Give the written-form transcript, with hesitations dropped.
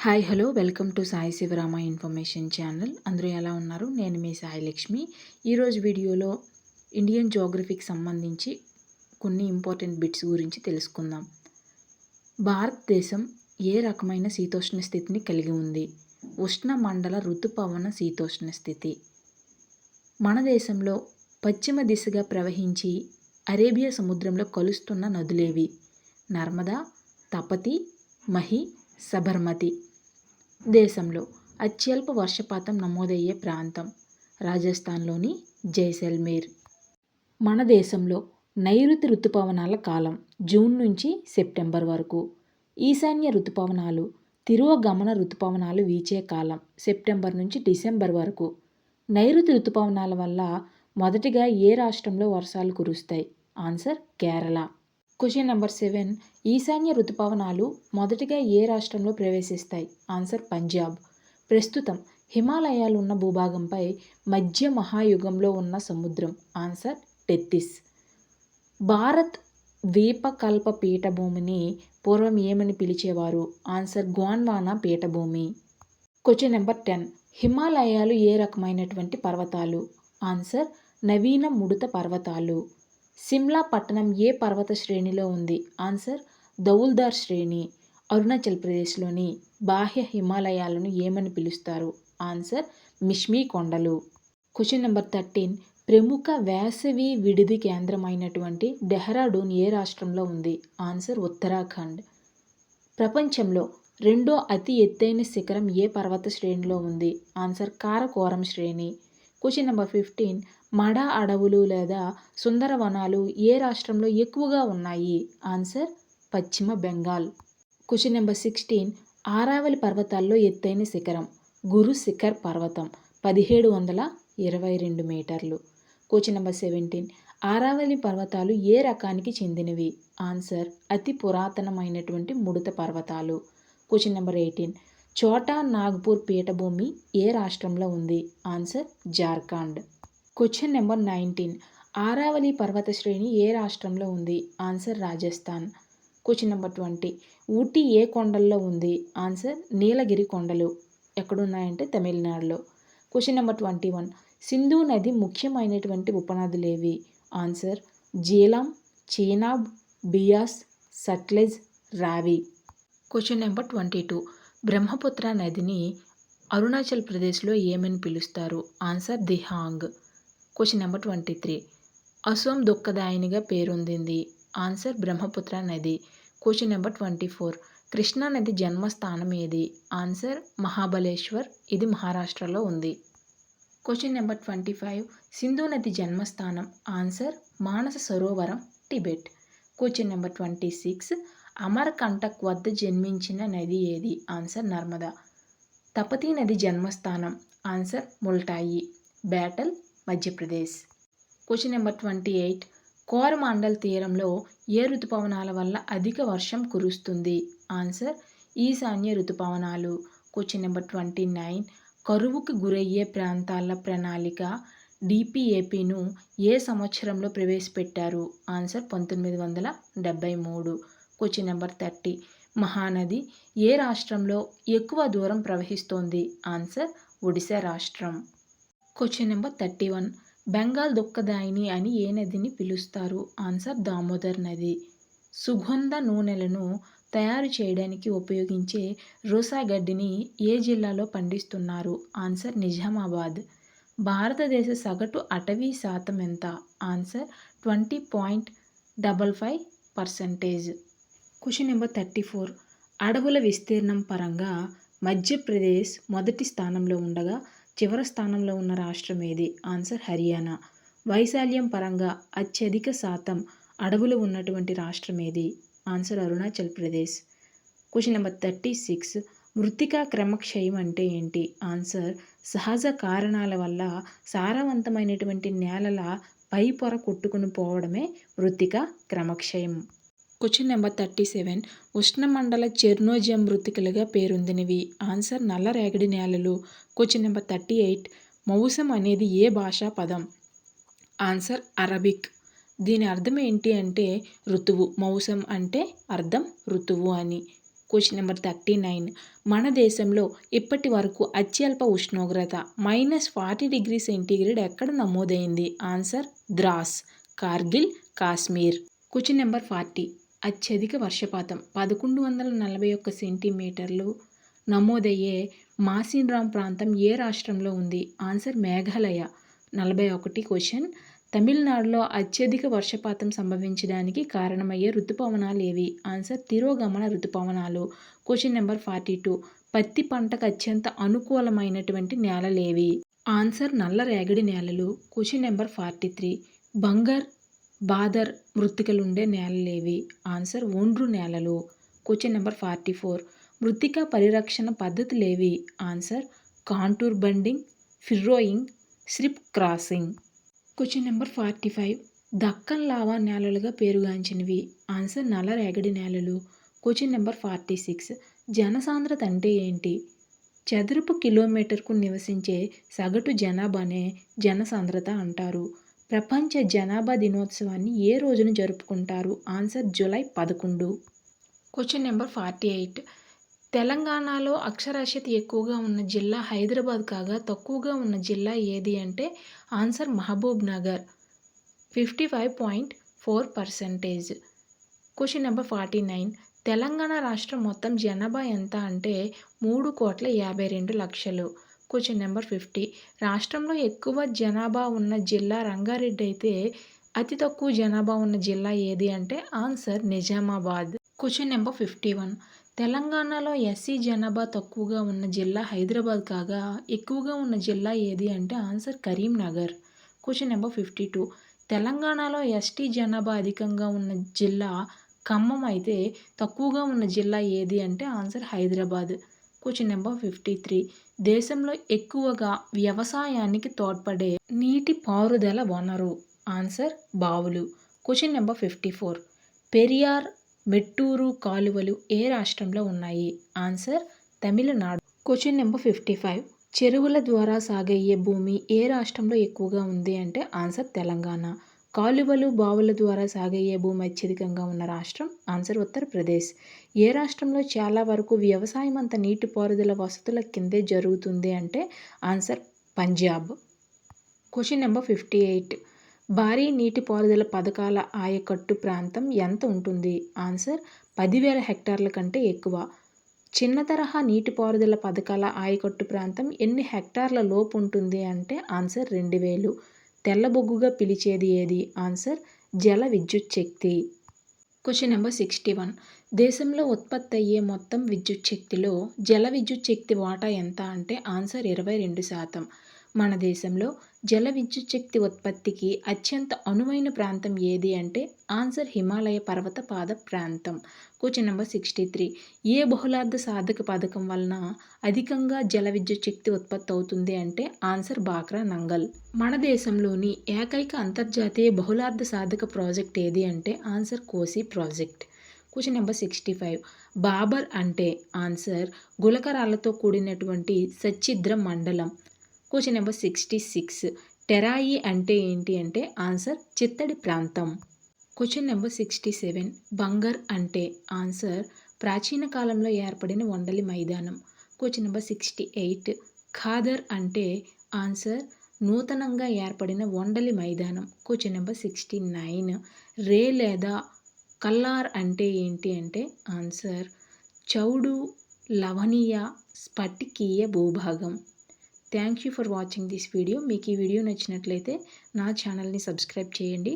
Hi hello welcome to Sai Shivarama information channel. అందరూ ఎలా ఉన్నారు? నేను మీ సాయి లక్ష్మి. ఈరోజు వీడియోలో ఇండియన్ జోగ్రఫీకి సంబంధించి కొన్ని ఇంపార్టెంట్ బిట్స్ గురించి తెలుసుకుందాం. భారతదేశం ఏ రకమైన శీతోష్ణ స్థితిని కలిగి ఉంది? ఉష్ణమండల ఋతుపవన శీతోష్ణ స్థితి. మన దేశంలో పశ్చిమ దిశగా ప్రవహించి అరేబియా సముద్రంలో కలుస్తున్న నదులేవి? నర్మదా, తపతి, మహి, సబర్మతి. దేశంలో అత్యల్ప వర్షపాతం నమోదయ్యే ప్రాంతం రాజస్థాన్లోని జైసల్మేర్. మన దేశంలో నైరుతి ఋతుపవనాల కాలం జూన్ నుంచి సెప్టెంబర్ వరకు. ఈశాన్య ఋతుపవనాలు తిరోగమన ఋతుపవనాలు వీచే కాలం సెప్టెంబర్ నుంచి డిసెంబర్ వరకు. నైరుతి ఋతుపవనాల వల్ల మొదటిగా ఏ రాష్ట్రంలో వర్షాలు కురుస్తాయి? ఆన్సర్ కేరళ. Question number 7. ఈశాన్య ఋతుపవనాలు మొదటిగా ఏ రాష్ట్రంలో ప్రవేశిస్తాయి? ఆన్సర్ పంజాబ్. ప్రస్తుతం హిమాలయాలు ఉన్న భూభాగంపై మధ్య మహాయుగంలో ఉన్న సముద్రం? ఆన్సర్ టెత్తిస్. భారత్ ద్వీపకల్ప పీఠభూమిని పూర్వం ఏమని పిలిచేవారు? ఆన్సర్ గోండ్వానా పీఠభూమి. Question number 10. హిమాలయాలు ఏ రకమైనటువంటి పర్వతాలు? ఆన్సర్ నవీన ముడత పర్వతాలు. సిమ్లా పట్టణం ఏ పర్వత శ్రేణిలో ఉంది? ఆన్సర్ దౌల్ధార్ శ్రేణి. అరుణాచల్ ప్రదేశ్లోని బాహ్య హిమాలయాలను ఏమని పిలుస్తారు? ఆన్సర్ మిష్మీ కొండలు. Question number 13. ప్రముఖ వేసవి విడిది కేంద్రమైనటువంటి డెహ్రాడూన్ ఏ రాష్ట్రంలో ఉంది? ఆన్సర్ ఉత్తరాఖండ్. ప్రపంచంలో రెండో అతి ఎత్తైన శిఖరం ఏ పర్వత శ్రేణిలో ఉంది? ఆన్సర్ కారకోరం శ్రేణి. Question number 15. మడ అడవులు లేదా సుందరవనాలు ఏ రాష్ట్రంలో ఎక్కువగా ఉన్నాయి? ఆన్సర్ పశ్చిమ బెంగాల్. Question number 16. ఆరావళి పర్వతాల్లో ఎత్తైన శిఖరం గురు శిఖర్ పర్వతం 1722 మీటర్లు. Question number 17. ఆరావళి పర్వతాలు ఏ రకానికి చెందినవి? ఆన్సర్ అతి పురాతనమైనటువంటి ముడత పర్వతాలు. Question number 18. ఛోటా నాగ్పూర్ పీఠభూమి ఏ రాష్ట్రంలో ఉంది? Answer Jharkhand. Question number 19. Aravalli పర్వత శ్రేణి ఏ రాష్ట్రంలో ఉంది? Answer Rajasthan. Question number 20. Ooty ఏ కొండల్లో ఉంది? ఆన్సర్ నీలగిరి కొండలు. ఎక్కడున్నాయంటే తమిళనాడులో. Question number 21. సింధు నది ముఖ్యమైనటువంటి ఉపనదులేవి? ఆన్సర్ జీలం, చీనాబ్, బియాస్, సట్లెజ్, రావి. Question number 22. బ్రహ్మపుత్ర నదిని అరుణాచల్ ప్రదేశ్లో ఏమని పిలుస్తారు? Answer Dihang. Question number 23. Assam దుఃఖదాయినిగా పేరొందింది? ఆన్సర్ బ్రహ్మపుత్ర నది. Question number 24. కృష్ణా నది జన్మస్థానం ఏది? ఆన్సర్ మహాబలేశ్వర్. ఇది మహారాష్ట్రలో ఉంది. Question number 25. సింధు నది జన్మస్థానం? Answer Manasa Sarovaram, Tibet. Question number 26. Amarkantak వద్ద జన్మించిన నది ఏది? ఆన్సర్ నర్మదా. తపతీ నది జన్మస్థానం? Answer Multai, Betul, Madhya Pradesh. Question number 28. Coromandel తీరంలో ఏ ఋతుపవనాల వల్ల అధిక వర్షం కురుస్తుంది? ఆన్సర్ ఈశాన్య ఋతుపవనాలు. Question number 29. కరువుకు గురయ్యే ప్రాంతాల ప్రణాళిక డిపిఏపిను ఏ సంవత్సరంలో ప్రవేశపెట్టారు? ఆన్సర్ 1973. Question number 30. మహానది ఏ రాష్ట్రంలో ఎక్కువ దూరం ప్రవహిస్తోంది? ఆన్సర్ ఒడిశా రాష్ట్రం. Question number 31. బెంగాల్ దుఃఖదాయిని అని ఏ నదిని పిలుస్తారు? ఆన్సర్ దామోదర్ నది. సుగంధ నూనెలను తయారు చేయడానికి ఉపయోగించే రోసా గడ్డిని ఏ జిల్లాలో పండిస్తున్నారు? ఆన్సర్ నిజామాబాద్. భారతదేశ సగటు అటవీ శాతం ఎంత? ఆన్సర్ 20.55%. Question number 34. అడవుల విస్తీర్ణం పరంగా మధ్యప్రదేశ్ మొదటి స్థానంలో ఉండగా చివరి స్థానంలో ఉన్న రాష్ట్రం ఏది? ఆన్సర్ హర్యానా. వైశాల్యం పరంగా అత్యధిక శాతం అడవులు ఉన్నటువంటి రాష్ట్రం ఏది? Answer Arunachal Pradesh. Question number 36. మృత్తికా క్రమక్షయం అంటే ఏంటి? ఆన్సర్ సహజ కారణాల వల్ల సారవంతమైనటువంటి నేలల పై పొర కొట్టుకుని పోవడమే మృత్తికా క్రమక్షయం. Question number 37. ఉష్ణమండల చెర్నోజం మృత్తికలుగా పేరొందినవి? ఆన్సర్ నల్లరేగడి నేలలు. Question number 38. మౌసం అనేది ఏ భాషా పదం? Answer Arabic. దీని అర్థం ఏంటి అంటే ఋతువు. మౌసం అంటే అర్థం ఋతువు అని. Question number 39. మన దేశంలో ఇప్పటి వరకు అత్యల్ప ఉష్ణోగ్రత -40°C ఎక్కడ నమోదైంది? Answer Dras, Kargil, Kashmir. Question number 40. అత్యధిక వర్షపాతం 1141 సెంటీమీటర్లు నమోదయ్యే మాసిన్రామ్ ప్రాంతం ఏ రాష్ట్రంలో ఉంది? ఆన్సర్ మేఘాలయ. 41 క్వశ్చన్. తమిళనాడులో అత్యధిక వర్షపాతం సంభవించడానికి కారణమయ్యే రుతుపవనాలు ఏవి? ఆన్సర్ తిరోగమన రుతుపవనాలు. Question number 42. పత్తి పంటకు అత్యంత అనుకూలమైనటువంటి నేలలేవి? ఆన్సర్ నల్లరేగడి నేలలు. Question number 43. బంగర్, బాదర్ మృత్తికలుండే నేలలేవి? ఆన్సర్ ఒండ్రు నేలలు. Question number 44. మృత్తికా పరిరక్షణ పద్ధతులేవి? Answer contour bunding, furrowing, strip crossing. Question number 45. Deccan lava నేలలుగా పేరుగాంచినవి? ఆన్సర్ నల్లరేగడి నేలలు. Question number 46. జనసాంద్రత అంటే ఏంటి? చదరపు కిలోమీటర్కు నివసించే సగటు జనాభానే జనసాంద్రత అంటారు. ప్రపంచ జనాభా దినోత్సవాన్ని ఏ రోజున జరుపుకుంటారు? Answer July 11. Question number 48. తెలంగాణలో అక్షరాస్యత ఎక్కువగా ఉన్న జిల్లా హైదరాబాద్ కాగా తక్కువగా ఉన్న జిల్లా ఏది అంటే answer Mahbubnagar, 55.4%. Question number 49. Telangana రాష్ట్రం మొత్తం జనాభా ఎంత అంటే 3,52,00,000. Question number 50. రాష్ట్రంలో ఎక్కువ జనాభా ఉన్న జిల్లా రంగారెడ్డి అయితే అతి తక్కువ జనాభా ఉన్న జిల్లా ఏది అంటే ఆన్సర్ నిజామాబాద్. Question number 51. తెలంగాణలో ఎస్సీ జనాభా తక్కువగా ఉన్న జిల్లా హైదరాబాద్ కాగా ఎక్కువగా ఉన్న జిల్లా ఏది అంటే ఆన్సర్ కరీంనగర్. Question number 52. తెలంగాణలో ఎస్టీ జనాభా అధికంగా ఉన్న జిల్లా ఖమ్మం అయితే తక్కువగా ఉన్న జిల్లా ఏది అంటే ఆన్సర్ హైదరాబాద్. Question number 53. దేశంలో ఎక్కువగా వ్యవసాయానికి తోడ్పడే నీటి పారుదల వనరు? ఆన్సర్ బావులు. Question number 54. పెరియార్, మెట్టూరు కాలువలు ఏ రాష్ట్రంలో ఉన్నాయి? ఆన్సర్ తమిళనాడు. Question number 55. చెరువుల ద్వారా సాగయ్యే భూమి ఏ రాష్ట్రంలో ఎక్కువగా ఉంది అంటే ఆన్సర్ తెలంగాణ. కాలువలు, బావుల ద్వారా సాగయ్యే భూమి అత్యధికంగా ఉన్న రాష్ట్రం? ఆన్సర్ ఉత్తరప్రదేశ్. ఏ రాష్ట్రంలో చాలా వరకు వ్యవసాయం అంతా నీటిపారుదల వసతుల కిందే జరుగుతుంది అంటే ఆన్సర్ పంజాబ్. Question number 58. భారీ నీటిపారుదల పథకాల ఆయకట్టు ప్రాంతం ఎంత ఉంటుంది? ఆన్సర్ 10,000 హెక్టార్ల కంటే ఎక్కువ. చిన్న తరహా నీటిపారుదల పథకాల ఆయకట్టు ప్రాంతం ఎన్ని హెక్టార్ల లోపు ఉంటుంది అంటే ఆన్సర్ 2,000. తెల్లబొగ్గుగా పిలిచేది ఏది? ఆన్సర్ జల విద్యుత్ శక్తి. Question number 61. దేశంలో ఉత్పత్తి అయ్యే మొత్తం విద్యుత్ శక్తిలో జల విద్యుత్ శక్తి వాటా ఎంత అంటే ఆన్సర్ 22%. మన దేశంలో జల విద్యుత్ శక్తి ఉత్పత్తికి అత్యంత అనువైన ప్రాంతం ఏది అంటే ఆన్సర్ హిమాలయ పర్వత పాద ప్రాంతం. Question number 63. ఏ బహుళార్థ సాధక పథకం వలన అధికంగా జల విద్యుత్ శక్తి ఉత్పత్తి అవుతుంది అంటే ఆన్సర్ బాక్రా నంగల్. మన దేశంలోని ఏకైక అంతర్జాతీయ బహుళార్థ సాధక ప్రాజెక్ట్ ఏది అంటే ఆన్సర్ కోసి ప్రాజెక్ట్. Question number 65. బాబర్ అంటే ఆన్సర్ గులకరాలతో కూడినటువంటి సచ్ఛిద్ర మండలం. Question number 66. టెరాయి అంటే ఏంటి అంటే ఆన్సర్ చిత్తడి ప్రాంతం. Question number 67. బంగర్ అంటే ఆన్సర్ ప్రాచీన కాలంలో ఏర్పడిన వండలి మైదానం. Question number 68. ఖాదర్ అంటే ఆన్సర్ నూతనంగా ఏర్పడిన వండలి మైదానం. Question number 69. రే లేదా కల్లార్ అంటే ఏంటి అంటే ఆన్సర్ చౌడు లవణీయ స్ఫటికీయ భూభాగం. Thank you for watching this video. మీకు ఈ వీడియో నచ్చినట్లయితే నా ఛానల్ని సబ్స్క్రైబ్ చేయండి.